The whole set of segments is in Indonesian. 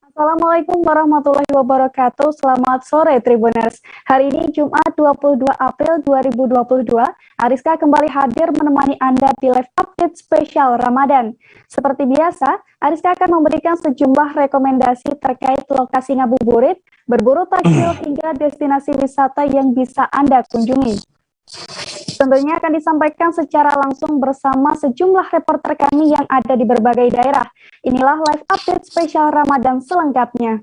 Assalamualaikum warahmatullahi wabarakatuh. Selamat sore Tribuners. Hari ini Jumat 22 April 2022, Ariska kembali hadir menemani Anda di live update spesial Ramadan. Seperti biasa, Ariska akan memberikan sejumlah rekomendasi terkait lokasi ngabuburit, berburu takjil hingga destinasi wisata yang bisa Anda kunjungi. Tentunya akan disampaikan secara langsung bersama sejumlah reporter kami yang ada di berbagai daerah. Inilah live update spesial Ramadan selengkapnya.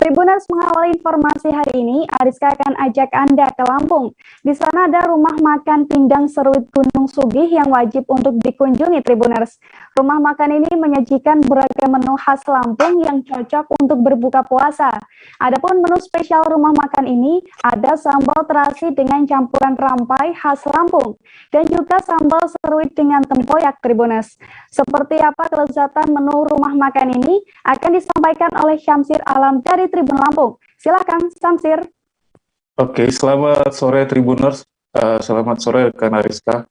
Tribuners, mengawali informasi hari ini, Ariska akan ajak Anda ke Lampung. Di sana ada rumah makan Pindang Seruit Gunung Sugih yang wajib untuk dikunjungi Tribuners. Rumah makan ini menyajikan beragam menu khas Lampung yang cocok untuk berbuka puasa. Adapun menu spesial rumah makan ini ada sambal terasi dengan campuran rampai khas Lampung dan juga sambal seruit dengan tempoyak Tribuners. Seperti apa kelezatan menu rumah makan ini akan disampaikan oleh Syamsir Alam dari Tribun Lampung. Silakan, Samsir. Oke, selamat sore Tribuners. Selamat sore rekan Ariska.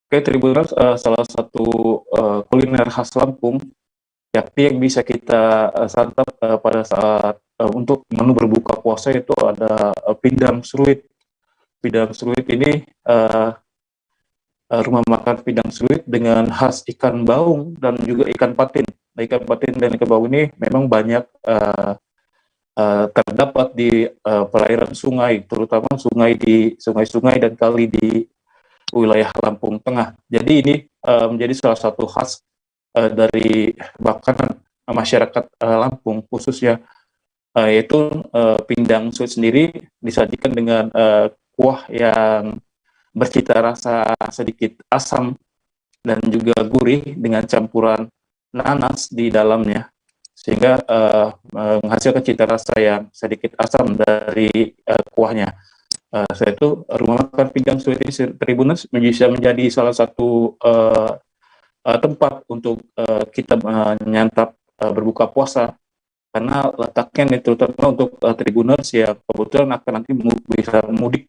Oke, Tribuners, salah satu kuliner khas Lampung yakni yang bisa kita santap pada saat untuk menu berbuka puasa itu ada pindang seruit. Pindang seruit ini rumah makan pindang seruit dengan khas ikan baung dan juga ikan patin. Nah, ikan patin dan ikan baung ini memang banyak terdapat di perairan sungai, terutama sungai-sungai dan kali di wilayah Lampung Tengah. Jadi ini menjadi salah satu khas dari makanan masyarakat Lampung khususnya, yaitu pindang suit sendiri disajikan dengan kuah yang bercita rasa sedikit asam dan juga gurih dengan campuran nanas di dalamnya, sehingga menghasilkan cita rasa yang sedikit asam dari kuahnya. Setelah itu rumah makan Pindang Suit ini Tribuners bisa menjadi salah satu tempat untuk kita menyantap berbuka puasa, karena letaknya terutama untuk Tribuners yang kebetulan akan nanti bisa mudik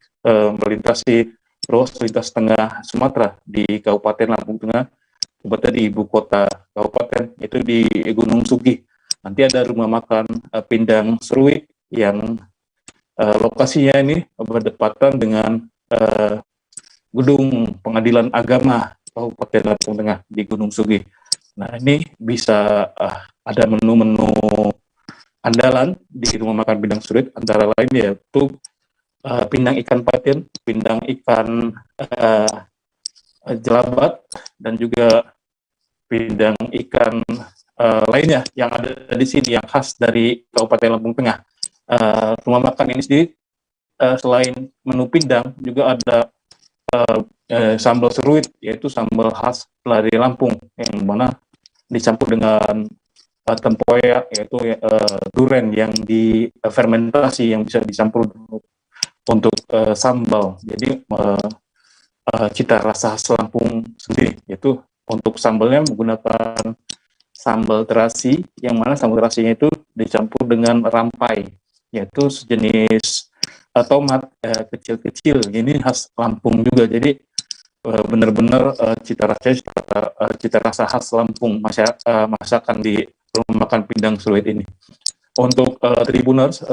melintasi ruas lintas tengah Sumatera di Kabupaten Lampung Tengah, tepatnya di ibu kota kabupaten, itu di Gunung Sugih. Nanti ada rumah makan Pindang Seruit yang lokasinya ini berdekatan dengan gedung Pengadilan Agama Kabupaten Lampung Tengah di Gunung Sugih. Nah, ini bisa ada menu-menu andalan di rumah makan Pindang Seruit, antara lain yaitu pindang ikan patin, pindang ikan jelabat, dan juga pindang ikan lainnya yang ada di sini yang khas dari Kabupaten Lampung Tengah. Rumah makan ini sendiri selain menu pindang juga ada sambal seruit, yaitu sambal khas dari Lampung yang mana dicampur dengan tempoyak, yaitu duren yang difermentasi yang bisa dicampur untuk sambal. Jadi cita rasa khas Lampung sendiri, yaitu untuk sambalnya menggunakan sambal terasi, yang mana sambal terasinya itu dicampur dengan rampai, yaitu sejenis tomat kecil-kecil. Ini khas Lampung juga. Jadi benar-benar cita rasa khas Lampung masakan di rumah makan Pindang Seruit ini. Untuk Tribuners,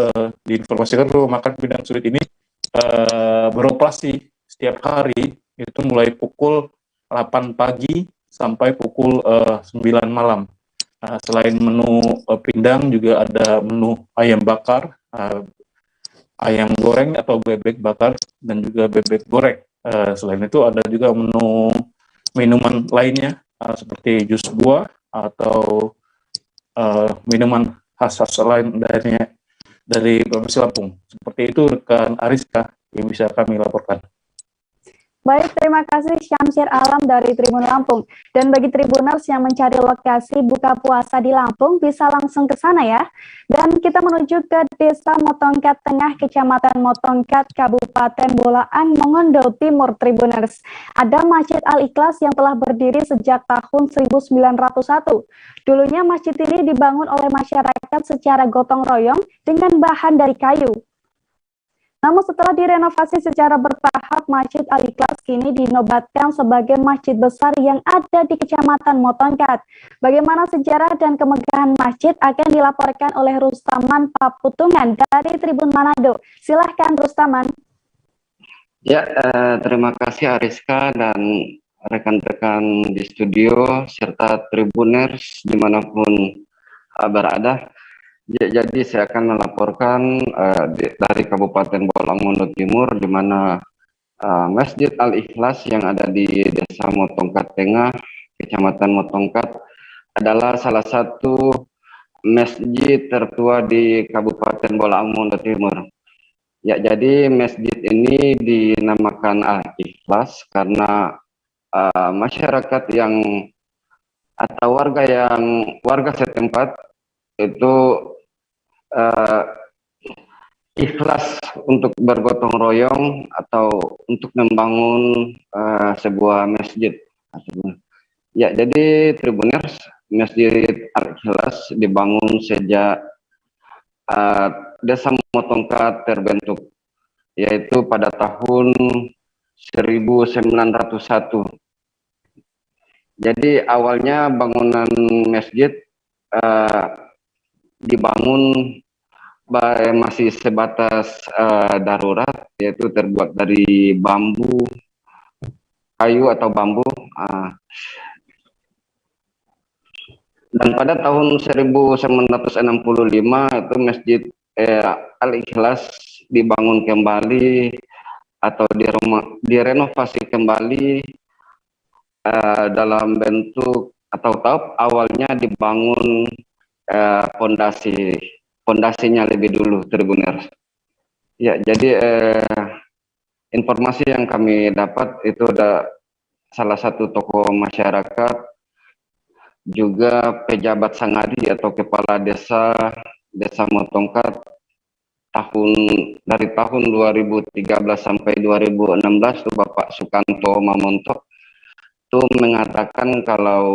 diinformasikan rumah makan Pindang Seruit ini beroperasi setiap hari, itu mulai pukul 8 pagi sampai pukul 9 malam. Selain menu pindang, juga ada menu ayam bakar, ayam goreng atau bebek bakar, dan juga bebek goreng. Selain itu ada juga menu minuman lainnya, seperti jus buah atau minuman khas lain dari Provinsi Lampung. Seperti itu rekan Ariska yang bisa kami laporkan. Baik, terima kasih Syamsir Alam dari Tribun Lampung. Dan bagi Tribuners yang mencari lokasi buka puasa di Lampung, bisa langsung ke sana ya. Dan kita menuju ke Desa Motongkat Tengah, Kecamatan Motongkat, Kabupaten Bolaan, Mongondo Timur, Tribuners. Ada Masjid Al-Ikhlas yang telah berdiri sejak tahun 1901. Dulunya masjid ini dibangun oleh masyarakat secara gotong royong dengan bahan dari kayu. Namun setelah direnovasi secara bertahap, Wahab, Masjid Al-Ikhlas kini dinobatkan sebagai masjid besar yang ada di Kecamatan Motongkat. Bagaimana sejarah dan kemegahan masjid akan dilaporkan oleh Rustaman Paputungan dari Tribun Manado. Silahkan Rustaman. Ya, terima kasih Ariska dan rekan-rekan di studio serta Tribuners dimanapun berada. Jadi saya akan melaporkan dari Kabupaten Bolaang Timur, di mana Masjid Al-Ikhlas yang ada di Desa Motongkat Tengah, Kecamatan Motongkat, adalah salah satu masjid tertua di Kabupaten Bolaang Timur. Ya, jadi masjid ini dinamakan Al-Ikhlas karena masyarakat yang atau warga setempat itu ikhlas untuk bergotong royong atau untuk membangun sebuah masjid. Ya, jadi Tribuners, Masjid Al-Ikhlas dibangun sejak Desa Motongkat terbentuk, yaitu pada tahun 1901. Jadi awalnya bangunan masjid dibangun masih sebatas darurat, yaitu terbuat dari bambu, kayu atau bambu. Dan pada tahun 1965 itu Masjid Al-Ikhlas dibangun kembali atau direnovasi kembali dalam bentuk atau tahap awalnya dibangun fondasinya lebih dulu, Tribuners. Ya, jadi informasi yang kami dapat itu ada salah satu tokoh masyarakat, juga pejabat sangadi atau kepala desa Motongkat dari tahun 2013 sampai 2016 itu Bapak Sukanto Mamontok itu mengatakan kalau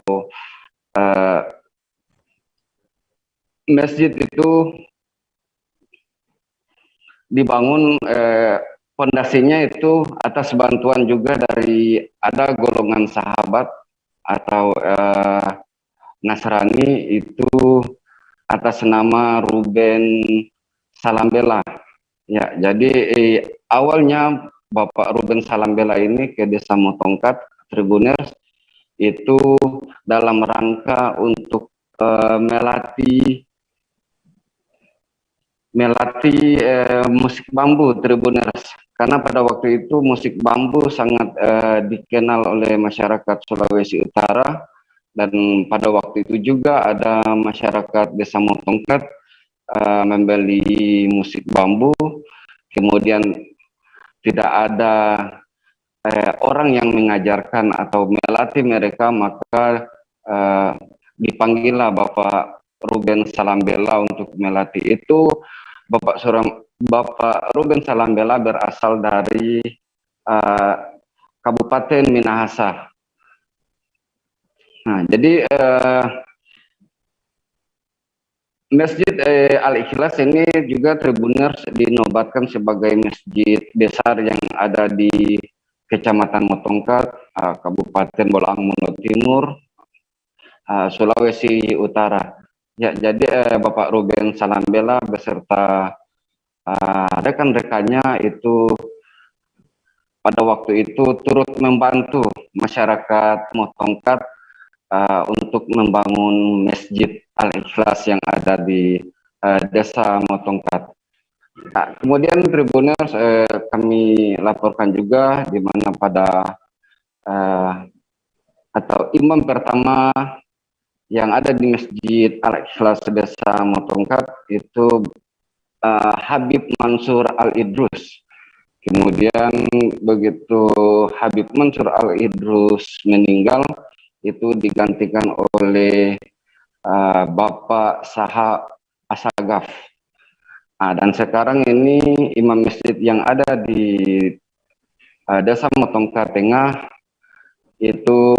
masjid itu dibangun fondasinya itu atas bantuan juga dari ada golongan sahabat atau Nasrani itu atas nama Ruben Salambela. Ya, jadi awalnya Bapak Ruben Salambela ini ke Desa Motongkat, Tribuners, itu dalam rangka untuk melatih musik bambu, Tribuners, karena pada waktu itu musik bambu sangat dikenal oleh masyarakat Sulawesi Utara, dan pada waktu itu juga ada masyarakat Desa Motongkat membeli musik bambu, kemudian tidak ada orang yang mengajarkan atau melatih mereka, maka dipanggillah Bapak Ruben Salambela untuk melatih. Itu Bapak Ruben Salambela berasal dari Kabupaten Minahasa. Nah, jadi Masjid Al-Ikhlas ini juga Tribuners dinobatkan sebagai masjid besar yang ada di Kecamatan Motongkat, Kabupaten Bolaang Timur, Sulawesi Utara. Ya, jadi Bapak Ruben Salambela beserta rekan-rekannya itu pada waktu itu turut membantu masyarakat Motongkat untuk membangun Masjid Al-Ikhlas yang ada di Desa Motongkat. Nah, kemudian Tribuners kami laporkan juga di mana pada atau imam pertama yang ada di Masjid Al-Ikhlas Desa Motongkat itu Habib Mansur Al-Idrus. Kemudian begitu Habib Mansur Al-Idrus meninggal, itu digantikan oleh Bapak Saha Asagaf. Nah, dan sekarang ini imam masjid yang ada di Desa Motongkat Tengah itu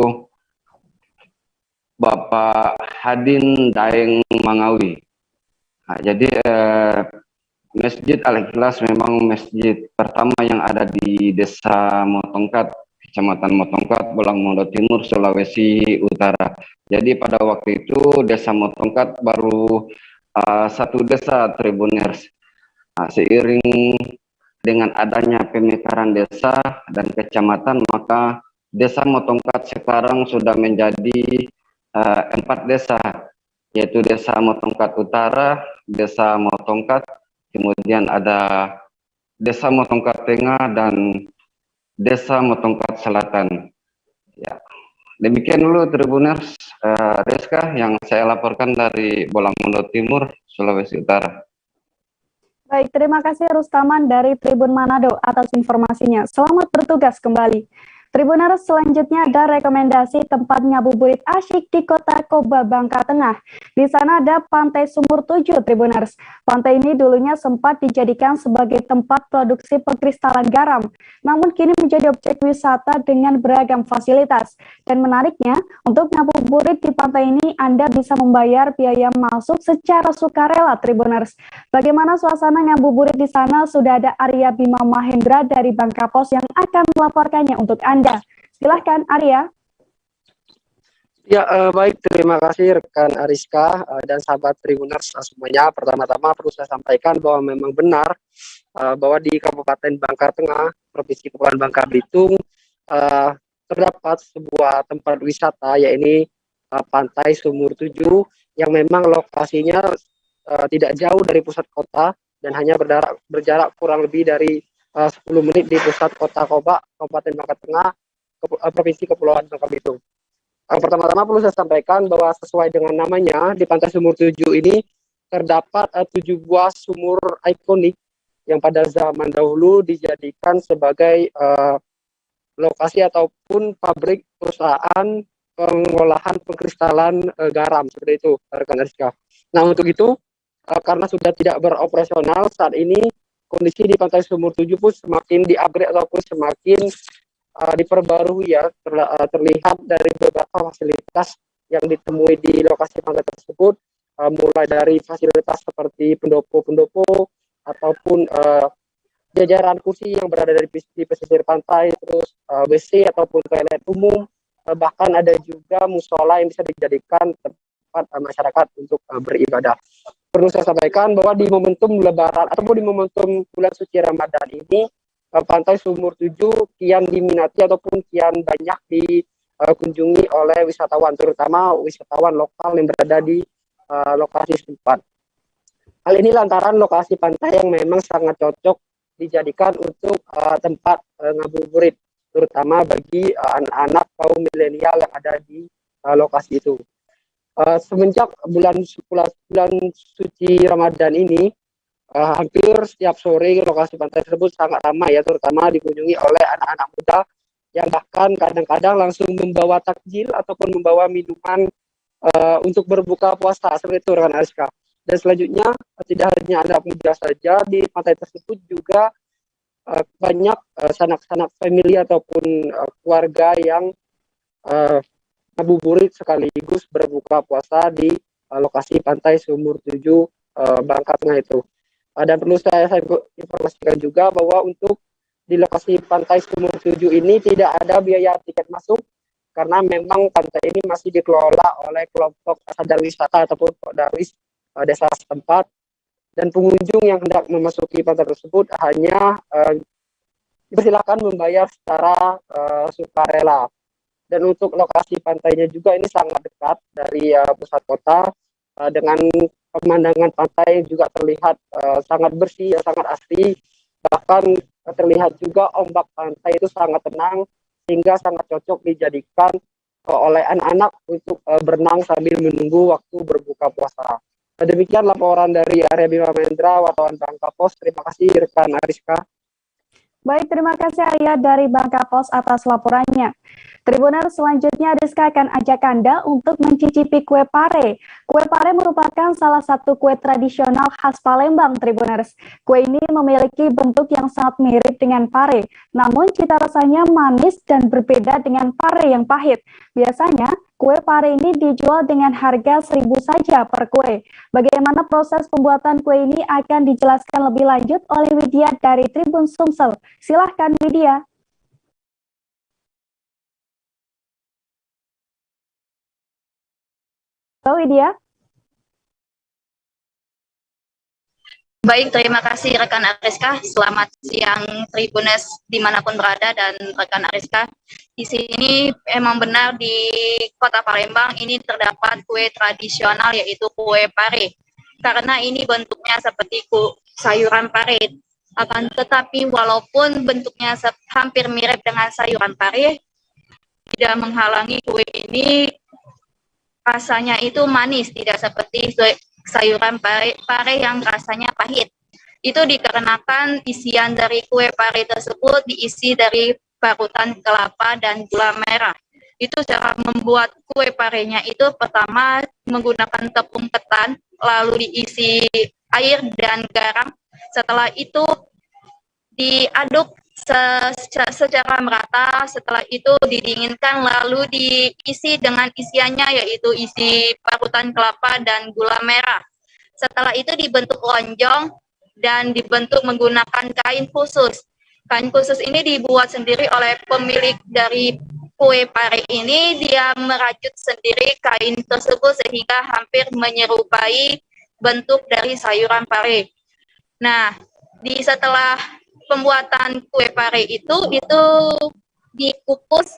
Bapak Hadin Daeng Mangawi. Nah, jadi Masjid Al-Ikhlas memang masjid pertama yang ada di Desa Motongkat, Kecamatan Motongkat, Bolang-Mondo Timur, Sulawesi Utara. Jadi pada waktu itu Desa Motongkat baru satu desa Tribuners. Seiring dengan adanya pemekaran desa dan kecamatan, maka Desa Motongkat sekarang sudah menjadi 4 desa, yaitu Desa Motongkat Utara, Desa Motongkat, kemudian ada Desa Motongkat Tengah dan Desa Motongkat Selatan. Ya, demikian dulu Tribuners, Rizka yang saya laporkan dari Bolang-Mondo Timur, Sulawesi Utara. Baik, terima kasih Rustaman dari Tribun Manado atas informasinya. Selamat bertugas kembali. Tribuners, selanjutnya ada rekomendasi tempat ngabuburit asyik di Kota Koba, Bangka Tengah. Di sana ada Pantai Sumur 7, Tribuners. Pantai ini dulunya sempat dijadikan sebagai tempat produksi pengkristalan garam, namun kini menjadi objek wisata dengan beragam fasilitas. Dan menariknya, untuk ngabuburit di pantai ini Anda bisa membayar biaya masuk secara sukarela, Tribuners. Bagaimana suasana ngabuburit di sana? Sudah ada Arya Bima Mahendra dari Bangka Pos yang akan melaporkannya untuk Anda. Silahkan, Arya. Ya, baik. Terima kasih rekan Ariska dan sahabat Tribuners semuanya. Pertama-tama perlu saya sampaikan bahwa memang benar bahwa di Kabupaten Bangka Tengah, Provinsi Kepulauan Bangka Belitung, terdapat sebuah tempat wisata, yaitu Pantai Sumur 7, yang memang lokasinya tidak jauh dari pusat kota dan hanya berjarak kurang lebih dari 10 menit di pusat kota Koba, Kabupaten Bangka Tengah, Provinsi Kepulauan Bangka Belitung. Pertama-tama perlu saya sampaikan bahwa sesuai dengan namanya, di Pantai Sumur 7 ini terdapat 7 buah sumur ikonik yang pada zaman dahulu dijadikan sebagai lokasi ataupun pabrik perusahaan pengolahan pengkristalan garam, seperti itu, rekan Rizka. Nah, untuk itu, karena sudah tidak beroperasional saat ini, kondisi di Pantai Sumur 7 pun semakin di-upgrade ataupun semakin diperbarui, ya, terlihat dari beberapa fasilitas yang ditemui di lokasi pantai tersebut, mulai dari fasilitas seperti pendopo-pendopo ataupun jajaran kursi yang berada di pesisir pantai, terus WC ataupun toilet umum, bahkan ada juga musola yang bisa dijadikan tempat masyarakat untuk beribadah. Perlu saya sampaikan bahwa di momentum Lebaran ataupun di momentum bulan suci Ramadan ini, Pantai Sumur 7 kian diminati ataupun kian banyak dikunjungi oleh wisatawan, terutama wisatawan lokal yang berada di lokasi setempat. Hal ini lantaran lokasi pantai yang memang sangat cocok dijadikan untuk tempat ngabuburit, terutama bagi anak-anak kaum milenial yang ada di lokasi itu. Semenjak bulan suci Ramadan ini, hampir setiap sore lokasi pantai tersebut sangat ramai, ya, terutama dikunjungi oleh anak-anak muda yang bahkan kadang-kadang langsung membawa takjil ataupun membawa minuman untuk berbuka puasa, seperti itu, rekan Ariska. Dan selanjutnya, tidak hanya anak muda saja, di pantai tersebut juga banyak sanak-sanak famili ataupun keluarga yang ngabuburit sekaligus berbuka puasa di lokasi Pantai Sumur 7 Bangka Tengah itu. Dan perlu saya informasikan juga bahwa untuk di lokasi Pantai Sumur 7 ini tidak ada biaya tiket masuk, karena memang pantai ini masih dikelola oleh kelompok sadar wisata ataupun darwis desa setempat, dan pengunjung yang hendak memasuki pantai tersebut hanya dipersilakan membayar secara sukarela. Dan untuk lokasi pantainya juga ini sangat dekat dari pusat kota, dengan pemandangan pantai juga terlihat sangat bersih, sangat asri. Bahkan terlihat juga ombak pantai itu sangat tenang, sehingga sangat cocok dijadikan oleh anak-anak untuk berenang sambil menunggu waktu berbuka puasa. Demikian laporan dari Arya Bima Mahendra, wartawan Bangka Pos. Terima kasih rekan Ariska. Baik, terima kasih Arya dari Bangka Pos atas laporannya. Tribuners, selanjutnya Rizka akan ajak Anda untuk mencicipi kue pare. Kue pare merupakan salah satu kue tradisional khas Palembang, Tribuners. Kue ini memiliki bentuk yang sangat mirip dengan pare, namun cita rasanya manis dan berbeda dengan pare yang pahit. Biasanya, Kue pare ini dijual dengan harga 1.000 saja per kue. Bagaimana proses pembuatan kue ini akan dijelaskan lebih lanjut oleh Widya dari Tribun Sumsel. Silahkan Widya. Halo Widya. Baik, terima kasih rekan Ariska. Selamat siang Tribuners dimanapun berada dan rekan Ariska. Di sini emang benar di Kota Palembang ini terdapat kue tradisional yaitu kue pare. Karena ini bentuknya seperti sayuran pare. Akan tetapi walaupun bentuknya hampir mirip dengan sayuran pare, tidak menghalangi kue ini rasanya itu manis, tidak seperti sayuran pare yang rasanya pahit. Itu dikarenakan isian dari kue pare tersebut diisi dari parutan kelapa dan gula merah. Itu cara membuat kue parenya itu pertama menggunakan tepung ketan, lalu diisi air dan garam. Setelah itu diaduk secara merata, setelah itu didinginkan lalu diisi dengan isiannya yaitu isi parutan kelapa dan gula merah. Setelah itu dibentuk lonjong dan dibentuk menggunakan kain khusus. Kain khusus ini dibuat sendiri oleh pemilik dari kue pare ini. Dia merajut sendiri kain tersebut sehingga hampir menyerupai bentuk dari sayuran pare. Nah, setelah pembuatan kue pare itu dikukus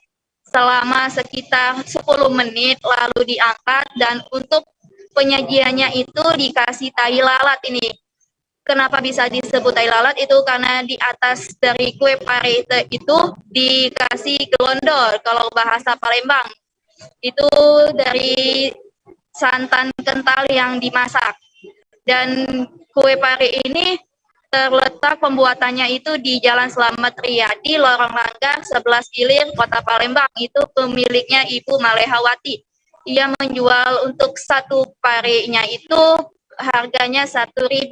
selama sekitar 10 menit lalu diangkat, dan untuk penyajiannya itu dikasih tai lalat ini. Kenapa bisa disebut tai lalat itu karena di atas dari kue pare itu dikasih gelondol kalau bahasa Palembang. Itu dari santan kental yang dimasak. Dan kue pare ini terletak pembuatannya itu di Jalan Slamet Riyadi, Lorong Langgar, 11 Ilir, Kota Palembang. Itu pemiliknya Ibu Malehawati. Ia menjual untuk satu parenya itu harganya 1.000.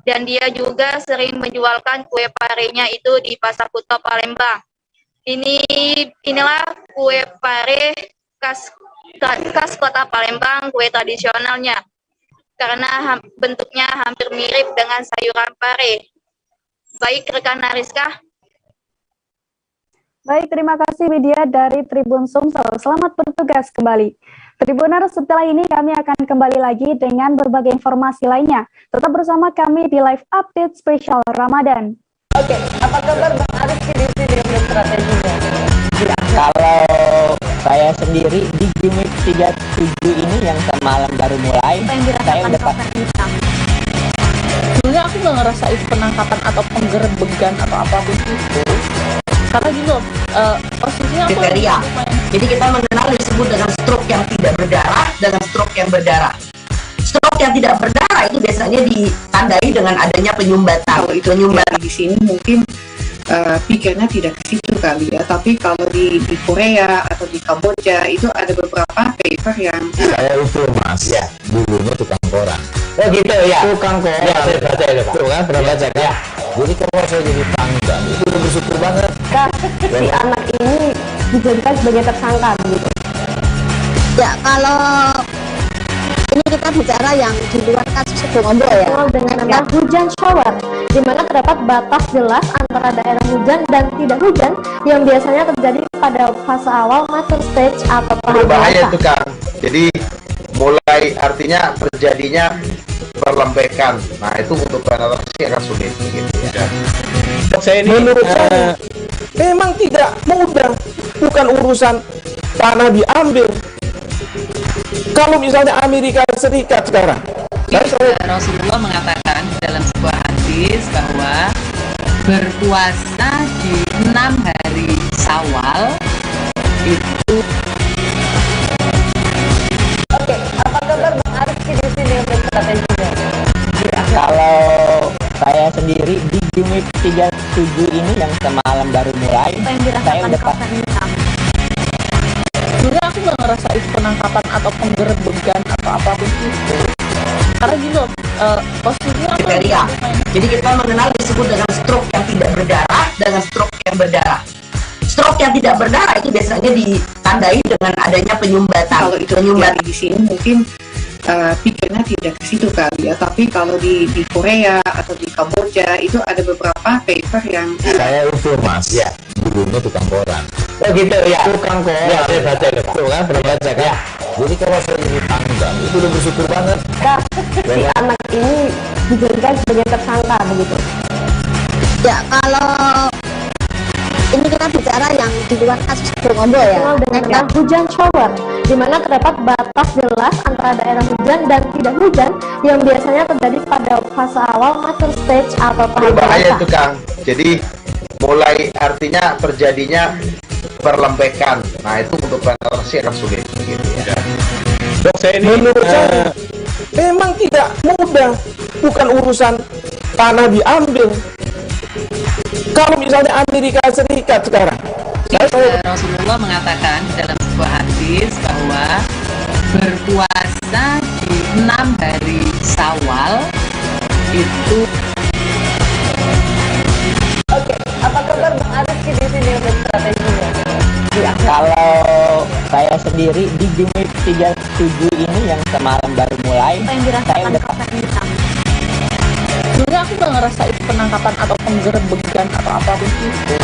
Dan dia juga sering menjualkan kue parenya itu di Pasar Kuto Palembang. Inilah kue pare khas Kota Palembang, kue tradisionalnya. Karena bentuknya hampir mirip dengan sayuran pare. Baik rekan Ariska. Baik, terima kasih Widya dari Tribun Sumsel. Selamat bertugas kembali. Tribuners, setelah ini kami akan kembali lagi dengan berbagai informasi lainnya. Tetap bersama kami di live update spesial Ramadan. Oke, apa kabar Bang Ariski di sini untuk strateginya? Ya, kalau saya sendiri di Gimik 37 ini yang semalam baru mulai, saya udah Sebenarnya aku nggak ngerasain penangkapan atau penggerbegan atau apapun itu. Karena gitu, posisinya aku kriteria. Jadi kita mengenal disebut dengan stroke yang tidak berdarah dengan stroke yang berdarah. Stroke yang tidak berdarah itu biasanya ditandai dengan adanya penyumbatan. Kalau itu penyumbatan di sini mungkin pikirnya tidak ke situ kali ya, tapi kalau di Korea atau di Kamboja itu ada beberapa paper yang saya itu mas ya dulunya tukang koran. Oh gitu ya, Tukang koran ya, saya baca ya Pak. Tuh kan pernah baca kan ya. Jadi kalau saya jadi pangdam itu udah bersyukur banget si anak ini dijadikan sebagai tersangka gitu. Ya, kalau ini kita bicara yang di luar kasus Situbondo ya, dengan nama hujan shower, di mana terdapat batas jelas antara daerah hujan dan tidak hujan yang biasanya terjadi pada fase awal master stage atau tahap berbahaya itu kan. Jadi mulai artinya terjadinya perlembekan. Nah itu untuk penatasi akan sulit gitu ya. Saya ini Menurut saya memang tidak mudah, bukan urusan tanah diambil. Kalau misalnya Amerika Serikat sekarang, Rasulullah mengatakan dalam sebuah hadis bahwa berpuasa di 6 hari Syawal itu. Oke, apa kabar Bang Ariski di sini untuk strateginya? kalau saya sendiri di Gimik 37 ini yang semalam baru mulai, saya udah Sebenarnya aku nggak ngerasain penangkapan atau penggerbegan atau apapun itu. Karena gitu, posisinya aku kriteria. Jadi kita mengenal disebut dengan stroke yang tidak berdarah dengan stroke yang berdarah. Stroke yang tidak berdarah itu biasanya ditandai ditandai dengan adanya penyumbatan. Kalau itu di sini mungkin pikirnya tidak ke situ kali ya, tapi kalau di Korea atau di Kamboja itu ada beberapa paper yang Saya usul mas, ya dulunya tukang koran. Oh gitu ya. Tukang koran. Ya, saya baca itu Pak. Tuh kan, pernah baca kan? Ya. Jadi kalau saya jadi tanggal, itu udah bersyukur banget. Si anak ini dijadikan sebagai tersangka begitu. Ya, kalau ini kita bicara yang di luar kasus Bongombo ya. Dikenal dengan nama hujan shower, di mana terdapat batas jelas antara daerah hujan dan tidak hujan yang biasanya terjadi pada fase awal mature stage atau tahap Berbahaya basah. itu Kang. Jadi mulai artinya terjadinya perlembekan. Nah itu untuk penetrasi akan sulit. Gitu ya. Dok, saya ini Menurut saya memang tidak mudah, bukan urusan tanah diambil. Kalau misalnya Amerika Serikat sekarang, Rasulullah mengatakan di dalam sebuah hadis bahwa berpuasa di 6 hari Syawal itu. Oke, apa kabar Bang Aris di sini untuk strateginya? Kalau saya sendiri di Game Week 37 ini yang semalam baru mulai, Apa yang saya dirasakan udah Kakak Nita? Sebenarnya aku gak ngerasa itu penangkapan atau penggerbegan atau apapun itu,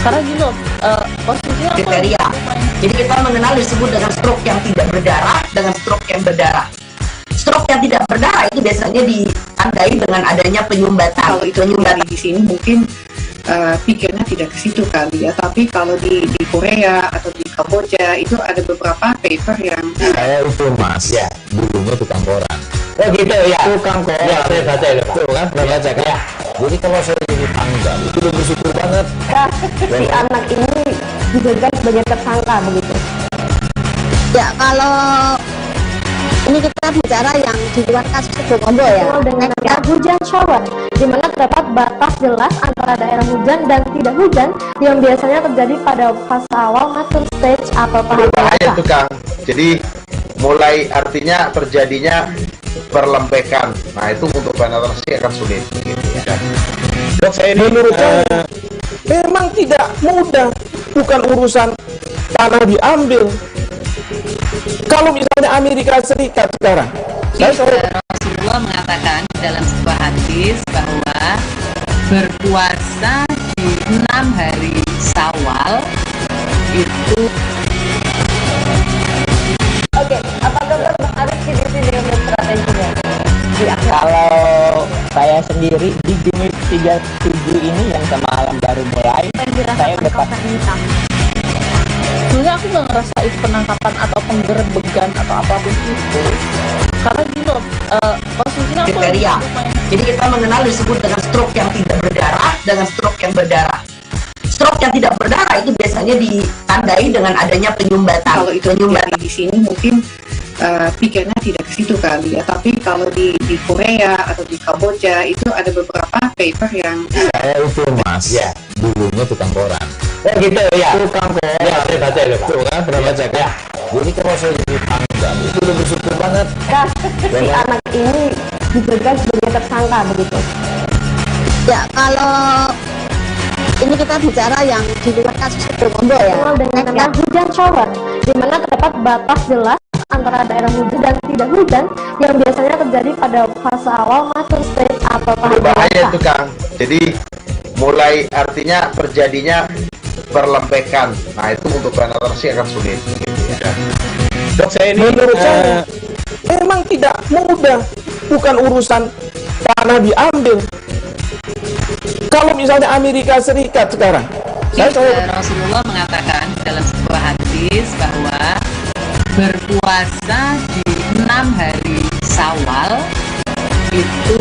karena gini loh, posisinya aku Kriteria. Jadi kita mengenal disebut dengan stroke yang tidak berdarah dengan stroke yang berdarah. Stroke yang tidak berdarah itu biasanya ditandai dengan adanya penyumbatan. kalau itu di sini mungkin pikirnya tidak ke situ kali ya, tapi kalau di Korea atau di Kamboja itu ada beberapa paper yang saya usul mas, ya dulunya tukang koran. Oh gitu ya. Tukang koran. Ya, saya baca itu Pak. Tuh kan, pernah baca kan? Ya. Jadi kalau saya jadi tanggal, itu udah bersyukur banget. Si anak ini dijadikan sebagai tersangka begitu. Ya, kalau ini kita bicara yang di luar kasus Bongombo ya. Dikenal dengan nama hujan shower, di mana terdapat batas jelas antara daerah hujan dan tidak hujan yang biasanya terjadi pada fase awal mature stage atau tahap Berbahaya basah. itu Kang. Jadi mulai artinya terjadinya perlembekan. Nah itu untuk penetrasi akan sulit. Gitu ya. Dok, saya ini Menurut saya memang tidak mudah, bukan urusan tanah diambil. Kalau misalnya Amerika Serikat sekarang, Rasulullah mengatakan di dalam sebuah hadis bahwa berpuasa di 6 hari Syawal itu. Oke, apa kabar Bang Aris di sini untuk strateginya? Kalau saya sendiri di Game Week 37 ini yang semalam baru mulai, Apa yang saya dirasakan udah Kakak Nita? Sebenarnya aku gak ngerasa itu penangkapan atau penggerbegan atau apapun itu, karena gini loh, posisinya aku Kriteria. Jadi kita mengenal disebut dengan stroke yang tidak berdarah dengan stroke yang berdarah. Stroke yang tidak berdarah itu biasanya ditandai dengan adanya penyumbatan. kalau itu di sini mungkin pikirnya tidak ke situ kali ya, tapi kalau di Korea atau di Kamboja itu ada beberapa paper yang saya usul mas, ya dulunya tukang koran. Oh gitu ya. Tukang koran. Ya, saya baca itu Pak. Tuh kan, pernah baca kan? Ya. Jadi kalau saya jadi tanggal, itu udah bersyukur banget. Si anak ini dijadikan sebagai tersangka begitu. Ya, kalau ini kita bicara yang di luar kasus Bongombo ya. Dikenal dengan nama hujan shower, di mana terdapat batas jelas antara daerah hujan dan tidak hujan yang biasanya terjadi pada fase awal mature stage atau tahap Berbahaya basah. itu Kang. Jadi mulai artinya terjadinya perlembekan. Nah itu untuk penetrasi akan sulit. Gitu ya. Dok, saya ini Menurut saya memang tidak mudah, bukan urusan tanah diambil. Kalau misalnya Amerika Serikat sekarang, Rasulullah mengatakan di dalam sebuah hadis bahwa berpuasa di 6 hari Syawal itu.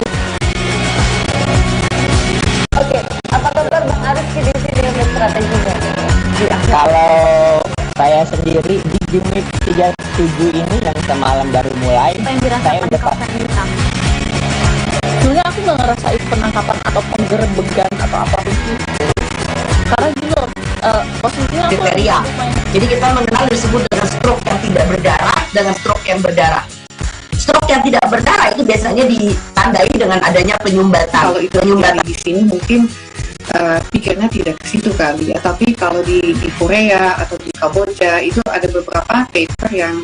Oke, apa kabar Bang Aris di sini untuk strateginya? Kalau saya sendiri di Game Week 37 ini yang semalam baru mulai, Apa yang saya dirasakan udah Kakak Nita? Sebenarnya aku gak ngerasa itu penangkapan atau penggerbegan atau apapun itu, karena gini loh, posisinya aku Kriteria. Jadi kita mengenal disebut dengan stroke yang tidak berdarah dengan stroke yang berdarah. Stroke yang tidak berdarah itu biasanya ditandai dengan adanya penyumbatan. kalau itu di sini mungkin pikirnya tidak ke situ kali ya. Tapi kalau di Korea atau di Kamboja itu ada beberapa paper yang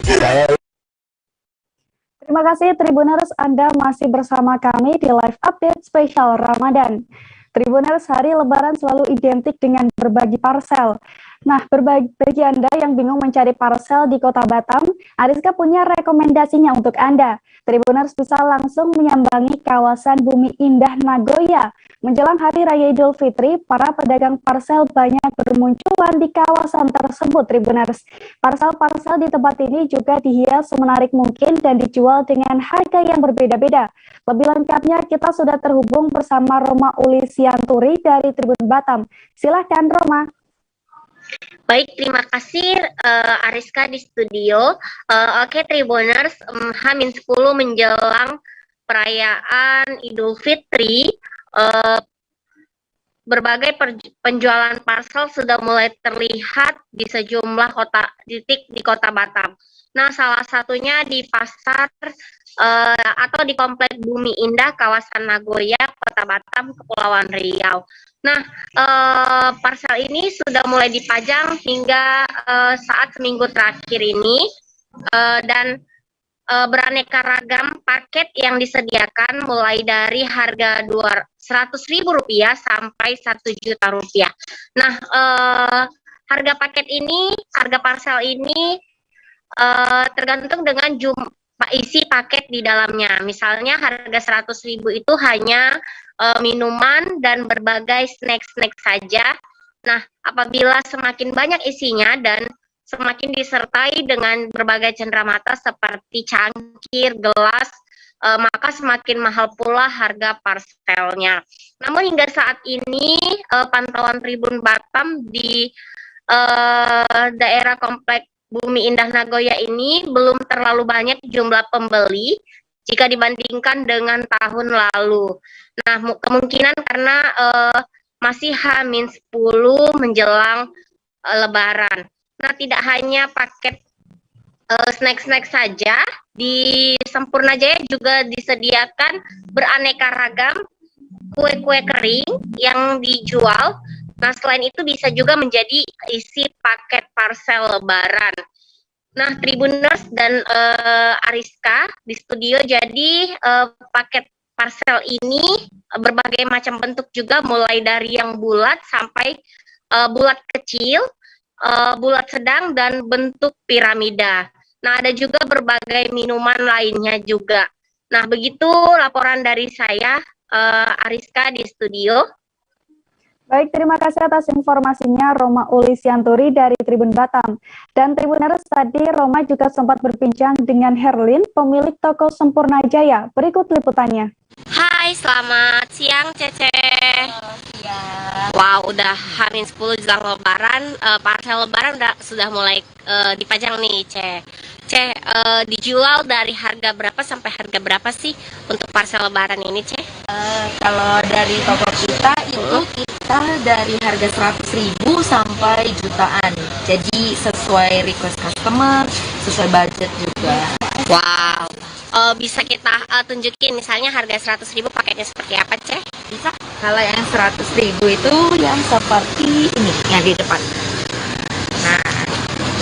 Terima kasih Tribuners, Anda masih bersama kami di live update spesial Ramadan. Tribuners, hari Lebaran selalu identik dengan berbagi parcel. Nah, bagi Anda yang bingung mencari parcel di Kota Batam, Ariska punya rekomendasinya untuk Anda. Tribuners bisa langsung menyambangi kawasan Bumi Indah Nagoya. Menjelang Hari Raya Idul Fitri, para pedagang parcel banyak bermunculan di kawasan tersebut, Tribuners. Parcel-parcel di tempat ini juga dihias semenarik mungkin dan dijual dengan harga yang berbeda-beda. Lebih lengkapnya, kita sudah terhubung bersama Roma Ulisianturi dari Tribun Batam. Silahkan, Roma. Baik, terima kasih Ariska di studio. Oke, Tribuners, H-10 menjelang perayaan Idul Fitri, berbagai penjualan parcel sudah mulai terlihat di sejumlah titik di Kota Batam. Nah, salah satunya di pasar atau di Komplek Bumi Indah, kawasan Nagoya, Kota Batam, Kepulauan Riau. Nah, parcel ini sudah mulai dipajang hingga saat seminggu terakhir ini, dan beraneka ragam paket yang disediakan mulai dari harga Rp100.000 sampai Rp1 juta. Nah, harga parcel ini tergantung dengan isi paket di dalamnya. Misalnya harga Rp100.000 itu hanya minuman dan berbagai snack-snack saja. Nah, apabila semakin banyak isinya dan semakin disertai dengan berbagai cenderamata seperti cangkir, gelas, maka semakin mahal pula harga parcelnya. Namun hingga saat ini pantauan Tribun Batam di daerah Komplek Bumi Indah Nagoya ini belum terlalu banyak jumlah pembeli jika dibandingkan dengan tahun lalu. Nah, kemungkinan karena masih H-10 menjelang Lebaran. Nah, tidak hanya paket snack-snack saja, di Sempurna Jaya juga disediakan beraneka ragam kue-kue kering yang dijual. Nah, selain itu bisa juga menjadi isi paket parcel Lebaran. Nah, Tribuners dan Ariska di studio, jadi paket parcel ini berbagai macam bentuk juga, mulai dari yang bulat sampai bulat kecil, bulat sedang, dan bentuk piramida. Nah, ada juga berbagai minuman lainnya juga. Nah, begitu laporan dari saya, Ariska di studio. Baik, terima kasih atas informasinya Roma Ulisianturi dari Tribun Batam. Dan Tribuners, tadi Roma juga sempat berbincang dengan Herlin, pemilik toko Sempurna Jaya. Berikut liputannya. Hai, selamat siang Cece. Wow, udah H-10 jelang Lebaran, parcel Lebaran sudah mulai dipajang nih, dijual dari harga berapa sampai harga berapa sih untuk parcel Lebaran ini, Kalau dari toko kita itu kita dari harga 100.000 sampai jutaan. Jadi sesuai request customer, sesuai budget juga. Wow. Bisa kita tunjukin misalnya harga 100.000 paketnya seperti apa, Bisa. Kalau yang 100.000 itu yang seperti ini, yang di depan. Nah,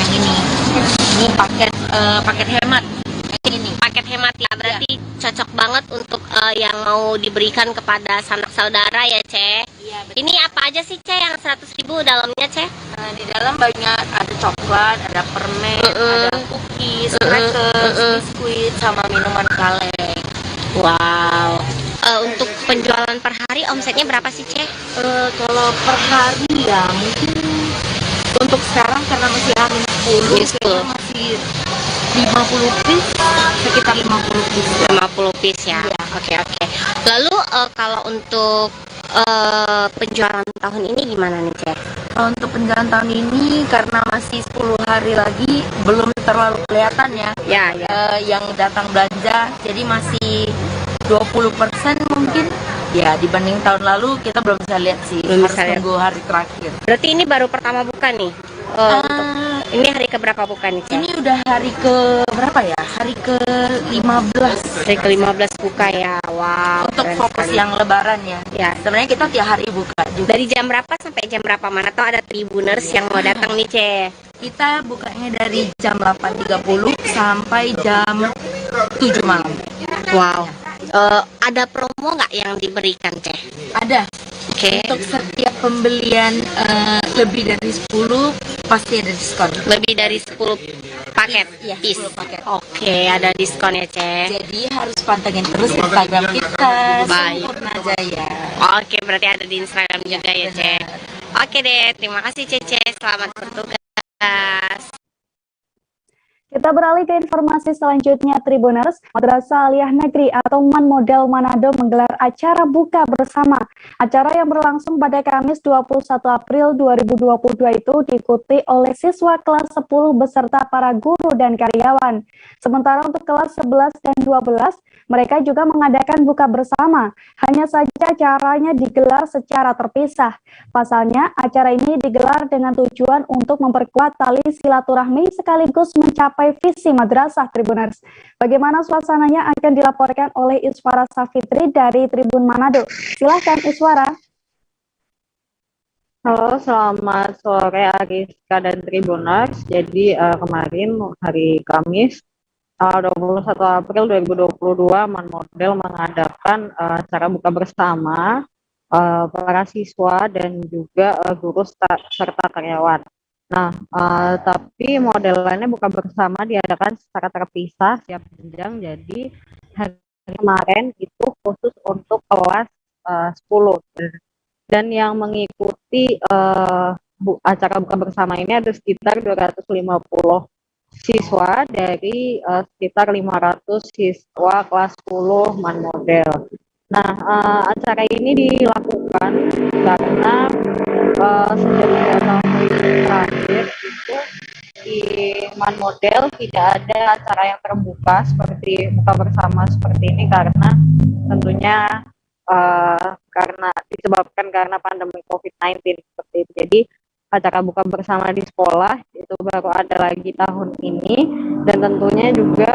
yang ini paket hemat. Ini paket hemat ya, berarti cocok banget untuk yang mau diberikan kepada sanak saudara ya, Iya, Ini apa aja sih, yang 100.000 dalamnya, di dalam banyak, ada coklat, ada permen, ada cookies, crackers, biskuit, sama minuman kaleng. Wow. Untuk penjualan per hari omsetnya berapa sih, Kalau per hari ya mungkin untuk sekarang karena masih H-10 masih 50 piece, sekitar 50 piece. 50 piece ya. Iya. Oke. Lalu kalau untuk penjualan tahun ini gimana nih, Untuk penjualan tahun ini karena masih 10 hari lagi belum terlalu kelihatan ya. Yang datang belanja, jadi masih 20% mungkin. Ya, dibanding tahun lalu kita belum bisa lihat sih. Harus tunggu hari terakhir. Berarti ini baru pertama buka nih? Ini hari keberapa buka nih, Cek? Ini udah hari ke berapa ya? Hari ke-15. Hari ke-15 buka ya. Wow. Untuk keren fokus sekali. yang lebaran ya. Ya. Sebenarnya kita tiap hari buka juga. Dari jam berapa sampai jam berapa? Mana tahu ada Tribuners yang mau datang nih, Cek. Kita bukanya dari jam 8.30 sampai jam 7 malam. Wow. Ada promo nggak yang diberikan, Cek? Ada. Oke. Untuk setiap pembelian lebih dari 10 pasti ada diskon. Lebih dari 10 paket, ya, piece. 10 paket. Oke, ada diskon ya, Cek. Jadi harus pantengin terus Instagram kita, Baik. Sempurna Jaya. Oke, berarti ada di Instagram juga ya, Cek. Oke deh, terima kasih, Cece. Selamat bertugas. Kita beralih ke informasi selanjutnya, Tribuners. Madrasah Aliyah Negeri atau MAN Model Manado menggelar acara buka bersama. Acara yang berlangsung pada Kamis 21 April 2022 itu diikuti oleh siswa kelas 10 beserta para guru dan karyawan. Sementara untuk kelas 11 dan 12, mereka juga mengadakan buka bersama. Hanya saja acaranya digelar secara terpisah. Pasalnya, acara ini digelar dengan tujuan untuk memperkuat tali silaturahmi sekaligus mencapai visi madrasah, Tribuners. Bagaimana suasananya akan dilaporkan oleh Iswara Safitri dari Tribun Manado. Silahkan Iswara. Halo, selamat sore Ariska dan Tribuners. Jadi kemarin hari Kamis 21 April 2022 MAN Model mengadakan acara buka bersama para siswa dan juga guru serta karyawan. Nah, tapi model lainnya buka bersama diadakan secara terpisah setiap jenjang. Jadi hari kemarin itu khusus untuk kelas 10. Dan yang mengikuti acara buka bersama ini ada sekitar 250 siswa dari sekitar 500 siswa kelas 10 MAN Model. Nah, acara ini dilakukan karena sejak 2 tahun terakhir itu di MAN Model tidak ada acara yang terbuka seperti buka bersama seperti ini karena tentunya karena pandemi COVID-19 seperti itu. Jadi acara buka bersama di sekolah itu baru ada lagi tahun ini dan tentunya juga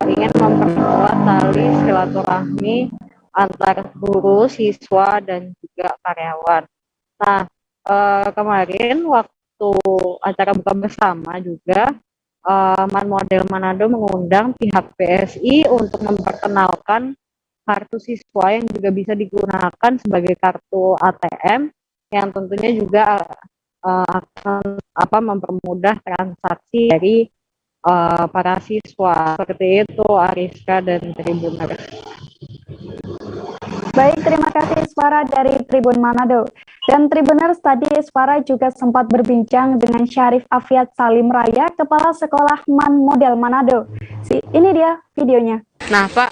ingin memperkuat tali silaturahmi antar guru, siswa dan juga karyawan. Nah, kemarin waktu acara buka bersama juga MAN Model Manado mengundang pihak PSI untuk memperkenalkan kartu siswa yang juga bisa digunakan sebagai kartu ATM yang tentunya juga akan mempermudah transaksi dari para siswa. Seperti itu Ariska dan Tribuners. Baik, terima kasih Iswara dari Tribun Manado. Dan Tribuners, tadi Iswara juga sempat berbincang dengan Syarif Afiat Salim Raya, Kepala Sekolah MAN Model Manado. Ini dia videonya. Nah Pak,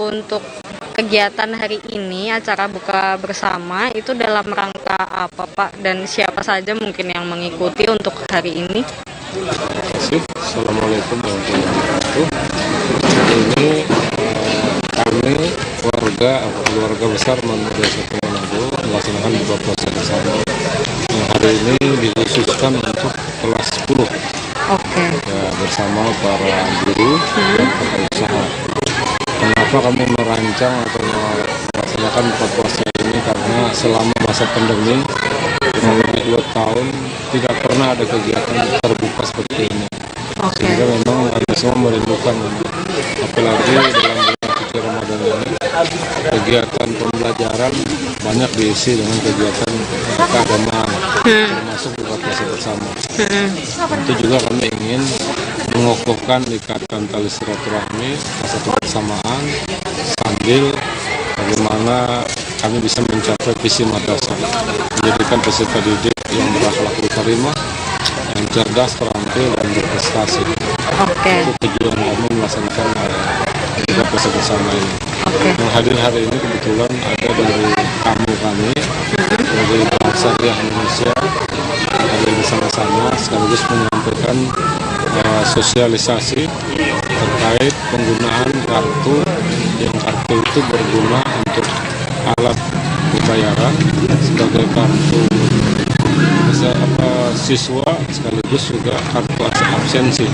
untuk kegiatan hari ini, acara buka bersama, itu dalam rangka apa Pak? Dan siapa saja mungkin yang mengikuti untuk hari ini? Terima kasih. Assalamualaikum warahmatullahi wabarakatuh. Hari ini kami keluarga besar MAN Model 1 Manado melaksanakan buka puasa bersama. Yang hari ini dikhususkan untuk kelas 10. Oke. Ya, bersama para guru dan para usaha. Kenapa kami merancang atau melaksanakan buka puasa ini? Karena selama masa pandemi selama 2 tahun tidak pernah ada kegiatan terbuka seperti ini. Sehingga memang kami semua merindukan, apalagi dalam bulan suci Ramadan ini kegiatan pembelajaran banyak diisi dengan kegiatan keagamaan, termasuk buka puasa bersama. Tentu juga kami ingin mengukuhkan ikatan tali silaturahmi, rasa kebersamaan, sambil bagaimana kami bisa mencapai visi madrasah, menjadikan peserta didik yang berakhlakul karimah, yang cerdas, terampil, dan berprestasi. Itu tujuan kami melaksanakan buka puasa bersama ini. Yang hadir hari ini kebetulan ada dari kami dari bangsa Indonesia, hadir bersama-sama sekaligus menyampaikan sosialisasi terkait penggunaan kartu, yang kartu itu berguna untuk alat pembayaran sebagai kartu siswa sekaligus juga kartu absensi.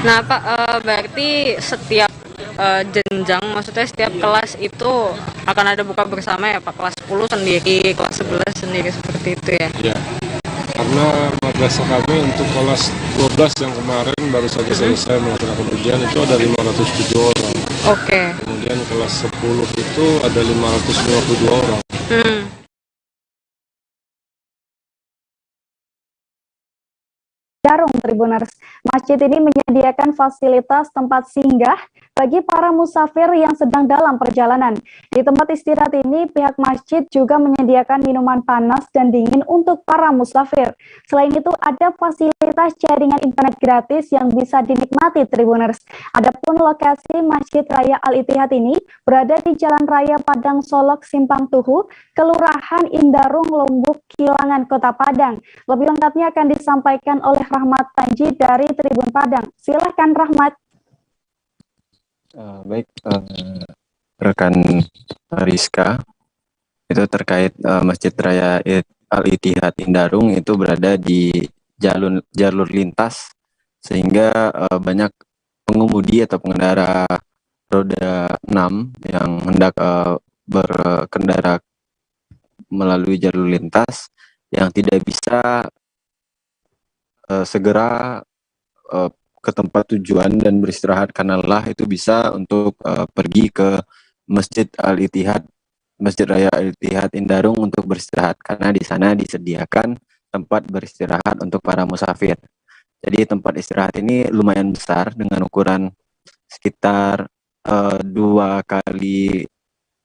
Nah, Pak, berarti setiap jenjang, maksudnya setiap kelas itu akan ada buka bersama ya, Pak? Kelas 10 sendiri, kelas 11 sendiri, seperti itu ya? Ya, karena madrasah kami untuk kelas 12 yang kemarin baru saja selesai melaksanakan ujian itu ada 507 orang. Oke. Kemudian kelas 10 itu ada 552 orang. Darung Tribuners, masjid ini menyediakan fasilitas tempat singgah bagi para musafir yang sedang dalam perjalanan. Di tempat istirahat ini, pihak masjid juga menyediakan minuman panas dan dingin untuk para musafir. Selain itu, ada fasilitas jaringan internet gratis yang bisa dinikmati Tribuners. Adapun lokasi Masjid Raya Al-Ittihad ini berada di Jalan Raya Padang Solok Simpang Tuhu, Kelurahan Indarung, Lombok, Kilangan, Kota Padang. Lebih lengkapnya akan disampaikan oleh Rahmat Tanji dari Tribun Padang. Silakan Rahmat. Baik, rekan Rizka, itu terkait Masjid Raya Al-Ittihad Indarung itu berada di jalur lintas, sehingga banyak pengemudi atau pengendara roda 6 yang hendak berkendara melalui jalur lintas yang tidak bisa segera ke tempat tujuan dan beristirahat karena lelah, itu bisa untuk pergi ke Masjid Al-Ittihad, Masjid Raya Al-Ittihad Indarung untuk beristirahat, karena di sana disediakan tempat beristirahat untuk para musafir. Jadi tempat istirahat ini lumayan besar dengan ukuran sekitar 2 kali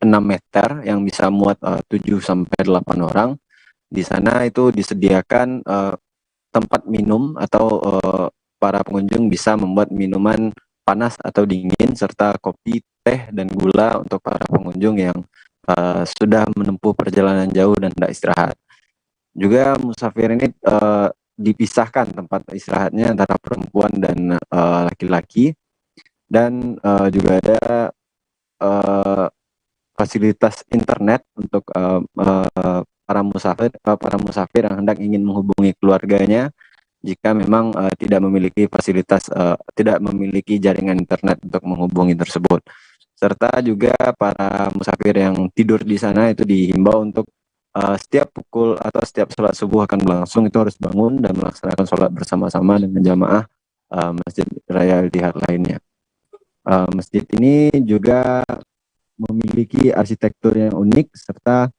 6 meter yang bisa muat 7-8 orang. Di sana itu disediakan tempat minum atau para pengunjung bisa membuat minuman panas atau dingin serta kopi, teh, dan gula untuk para pengunjung yang sudah menempuh perjalanan jauh dan hendak istirahat. Juga musafir ini dipisahkan tempat istirahatnya antara perempuan dan laki-laki, dan juga ada fasilitas internet untuk para musafir yang hendak ingin menghubungi keluarganya jika memang tidak memiliki jaringan internet untuk menghubungi tersebut. Serta juga para musafir yang tidur di sana itu dihimbau untuk setiap pukul atau setiap sholat subuh akan berlangsung itu harus bangun dan melaksanakan sholat bersama-sama dengan jamaah Masjid Raya Al-Ittihad lainnya. Masjid ini juga memiliki arsitektur yang unik serta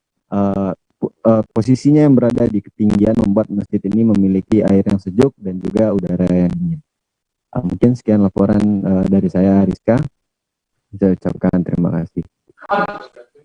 posisinya yang berada di ketinggian membuat masjid ini memiliki air yang sejuk dan juga udara yang dingin. Mungkin sekian laporan dari saya, Rizka. Saya ucapkan terima kasih.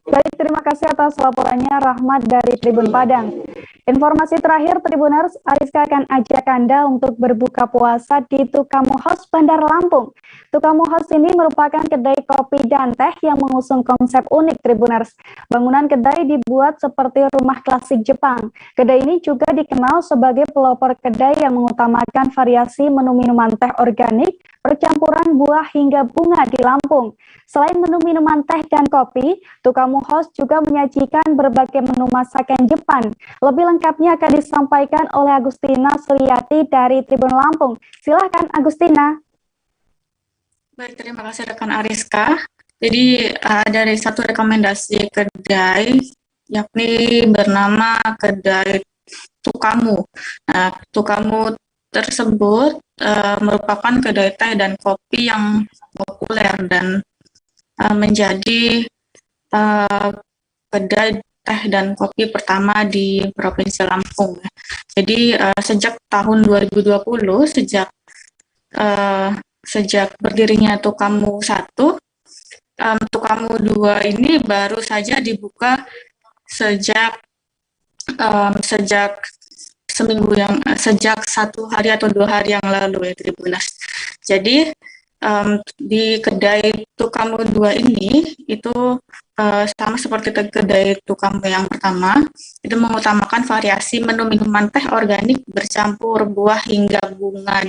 Baik, terima kasih atas laporannya Rahmat dari Tribun Padang. Informasi terakhir Tribuners, Ariska akan ajak Anda untuk berbuka puasa di Tukamu House Bandar Lampung. Tukamu House ini merupakan kedai kopi dan teh yang mengusung konsep unik Tribuners. Bangunan kedai dibuat seperti rumah klasik Jepang. Kedai ini juga dikenal sebagai pelopor kedai yang mengutamakan variasi menu minuman teh organik, percampuran buah hingga bunga di Lampung. Selain menu minuman teh dan kopi, Tukamu House juga menyajikan berbagai menu masakan Jepang. Lebih lengkapnya akan disampaikan oleh Agustina Suryati dari Tribun Lampung. Silahkan Agustina. Baik, terima kasih rekan Ariska. Jadi dari satu rekomendasi kedai, yakni bernama kedai Tukamu. Nah, Tukamu tersebut merupakan kedai teh dan kopi yang populer dan menjadi kedai teh dan kopi pertama di Provinsi Lampung. Jadi sejak tahun 2020, sejak berdirinya Tukamu 1, Tukamu 2 ini baru saja dibuka sejak sejak 1 hari atau 2 hari yang lalu ya Tribuners. Jadi di kedai Tukamu 2 ini itu sama seperti kedai Tukamu yang pertama, itu mengutamakan variasi menu minuman teh organik bercampur buah hingga bunga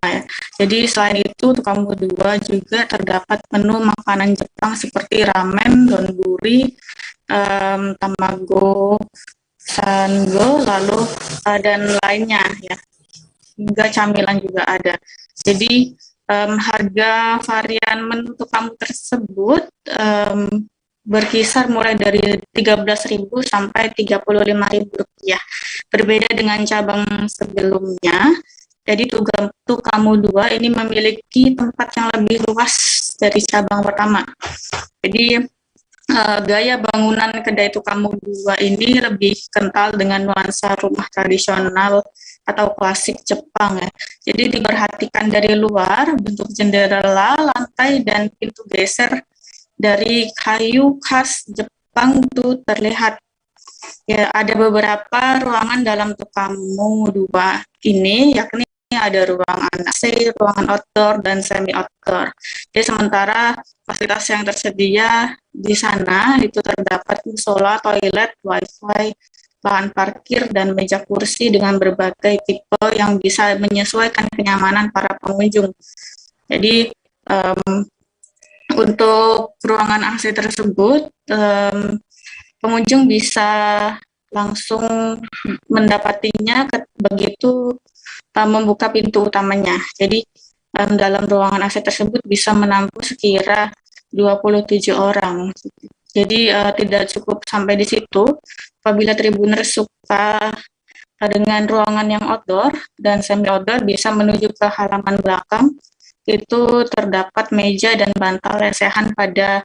ya. Jadi selain itu Tukamu 2 juga terdapat menu makanan Jepang seperti ramen, donburi, tamago, Sango, lalu dan lainnya ya, hingga camilan juga ada. Jadi harga varian menu kamu tersebut berkisar mulai dari 13.000 sampai 35.000 rupiah. Berbeda dengan cabang sebelumnya. Jadi Tukamu 2 ini memiliki tempat yang lebih luas dari cabang pertama. Jadi gaya bangunan kedai Tukamu 2 ini lebih kental dengan nuansa rumah tradisional atau klasik Jepang ya. Jadi diperhatikan dari luar, bentuk jendela, lantai, dan pintu geser dari kayu khas Jepang itu terlihat. Ya, ada beberapa ruangan dalam Tukamu 2 ini, yakni ada ruangan AC, ruangan outdoor, dan semi outdoor. Jadi sementara fasilitas yang tersedia di sana itu terdapat musola, toilet, wifi, lahan parkir, dan meja kursi dengan berbagai tipe yang bisa menyesuaikan kenyamanan para pengunjung. Jadi untuk ruangan AC tersebut pengunjung bisa langsung mendapatinya begitu membuka pintu utamanya. Jadi dalam ruangan AC tersebut bisa menampung sekira 27 orang. Jadi tidak cukup sampai di situ. Apabila Tribuners suka dengan ruangan yang outdoor dan semi outdoor, bisa menuju ke halaman belakang. Itu terdapat meja dan bantal lesehan pada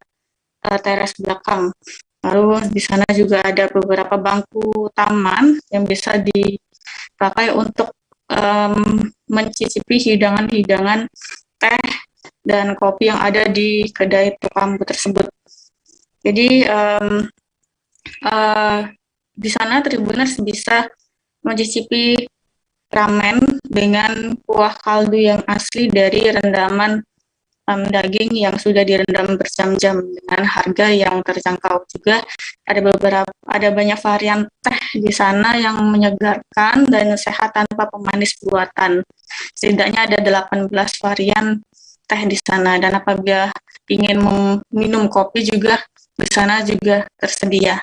teras belakang. Lalu di sana juga ada beberapa bangku taman yang bisa dipakai untuk mencicipi hidangan-hidangan teh dan kopi yang ada di kedai Tukamu tersebut. Jadi di sana Tribuners bisa mencicipi ramen dengan kuah kaldu yang asli dari rendaman daging yang sudah direndam berjam-jam dengan harga yang terjangkau. Juga ada banyak varian teh di sana yang menyegarkan dan sehat tanpa pemanis buatan. Setidaknya ada 18 varian teh di sana, dan apabila ingin minum kopi juga di sana juga tersedia.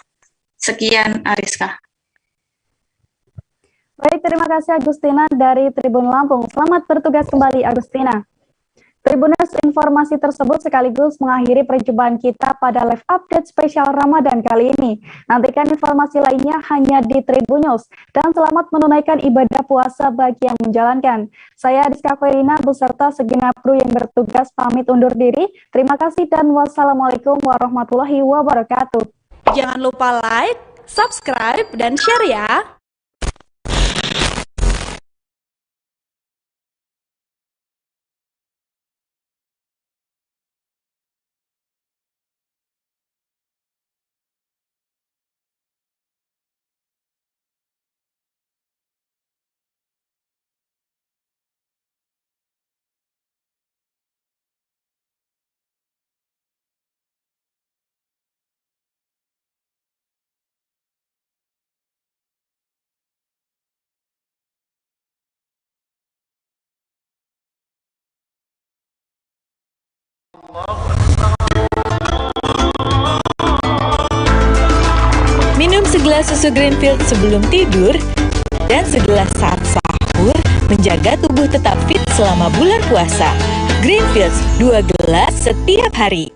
Sekian, Ariska. Baik, terima kasih Agustina dari Tribun Lampung. Selamat bertugas kembali, Agustina. Tribuners, informasi tersebut sekaligus mengakhiri perjumpaan kita pada live update spesial Ramadan kali ini. Nantikan informasi lainnya hanya di Tribun News. Dan selamat menunaikan ibadah puasa bagi yang menjalankan. Saya Rizka Koirina beserta segenap kru yang bertugas pamit undur diri. Terima kasih dan wassalamualaikum warahmatullahi wabarakatuh. Jangan lupa like, subscribe, dan share ya. Minum segelas susu Greenfield sebelum tidur dan segelas saat sahur menjaga tubuh tetap fit selama bulan puasa. Greenfield 2 gelas setiap hari.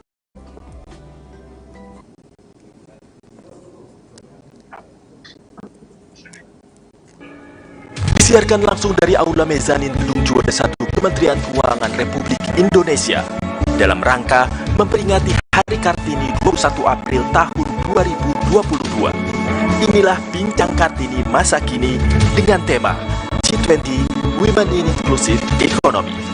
Disiarkan langsung dari Aula Mezanin Gedung Juara 1 Kementerian Keuangan Republik Indonesia dalam rangka memperingati Hari Kartini 21 April tahun 2022. Inilah Bincang Kartini masa kini dengan tema G20 Women in Inclusive Economy.